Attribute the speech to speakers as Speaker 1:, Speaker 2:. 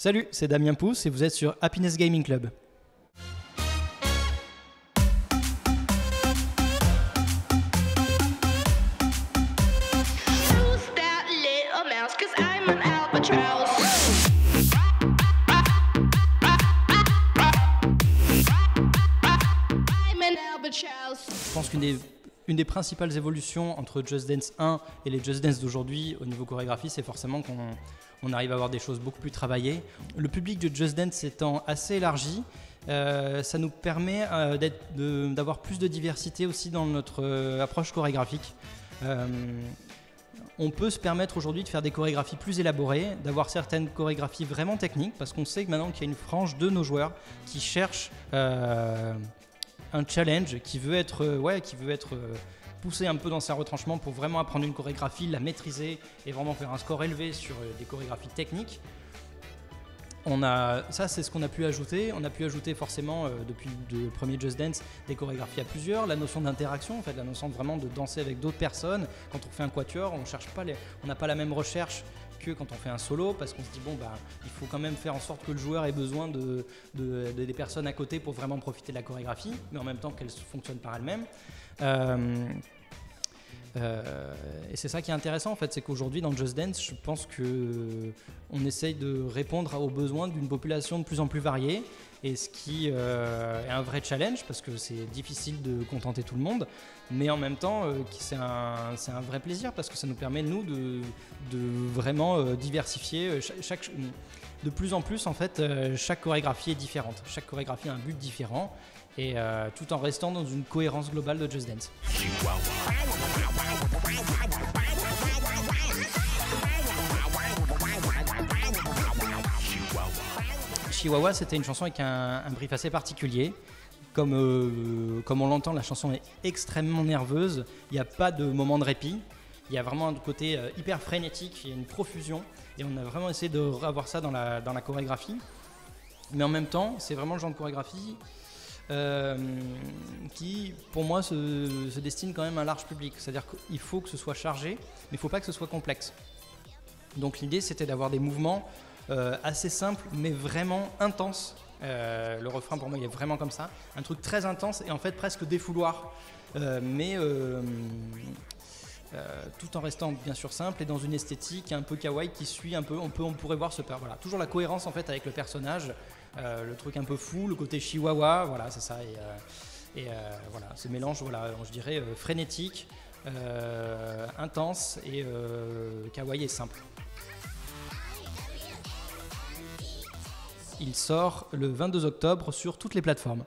Speaker 1: Salut, c'est Damien Pousse et vous êtes sur Happiness Gaming Club. Je pense qu'une des principales évolutions entre Just Dance 1 et les Just Dance d'aujourd'hui au niveau chorégraphie, c'est forcément qu'on arrive à avoir des choses beaucoup plus travaillées. Le public de Just Dance étant assez élargi, ça nous permet d'avoir plus de diversité aussi dans notre approche chorégraphique. On peut se permettre aujourd'hui de faire des chorégraphies plus élaborées, d'avoir certaines chorégraphies vraiment techniques, parce qu'on sait que maintenant qu'il y a une frange de nos joueurs qui cherchent un challenge, qui veut être poussé un peu dans ses retranchements pour vraiment apprendre une chorégraphie, la maîtriser et vraiment faire un score élevé sur des chorégraphies techniques. Ça, c'est ce qu'on a pu ajouter. On a pu ajouter forcément, depuis le premier Just Dance, des chorégraphies à plusieurs, la notion d'interaction, en fait, la notion vraiment de danser avec d'autres personnes. Quand on fait un quatuor, on n'a pas la même recherche que quand on fait un solo, parce qu'on se dit il faut quand même faire en sorte que le joueur ait besoin des personnes à côté pour vraiment profiter de la chorégraphie, mais en même temps qu'elle fonctionne par elle-même. Et c'est ça qui est intéressant en fait, c'est qu'aujourd'hui dans Just Dance, je pense qu'on essaye de répondre aux besoins d'une population de plus en plus variée, et ce qui est un vrai challenge parce que c'est difficile de contenter tout le monde, mais en même temps c'est un vrai plaisir parce que ça nous permet nous de vraiment diversifier. De plus en plus en fait, chaque chorégraphie est différente, chaque chorégraphie a un but différent, et tout en restant dans une cohérence globale de Just Dance. Chihuahua, c'était une chanson avec un brief assez particulier. Comme on l'entend, la chanson est extrêmement nerveuse, il n'y a pas de moment de répit, il y a vraiment un côté hyper frénétique, il y a une profusion, et on a vraiment essayé de revoir ça dans la chorégraphie. Mais en même temps, c'est vraiment le genre de chorégraphie qui, pour moi, se destine quand même à un large public. C'est-à-dire qu'il faut que ce soit chargé, mais il ne faut pas que ce soit complexe. Donc l'idée, c'était d'avoir des mouvements assez simples, mais vraiment intenses. Le refrain, pour moi, il est vraiment comme ça. Un truc très intense et en fait presque défouloir. Mais tout en restant bien sûr simple et dans une esthétique un peu kawaii qui suit un peu, on pourrait voir voilà, toujours la cohérence en fait avec le personnage, le truc un peu fou, le côté chihuahua, voilà, c'est ça, et voilà, ce mélange, voilà, je dirais frénétique, intense et kawaii et simple. Il sort le 22 octobre sur toutes les plateformes.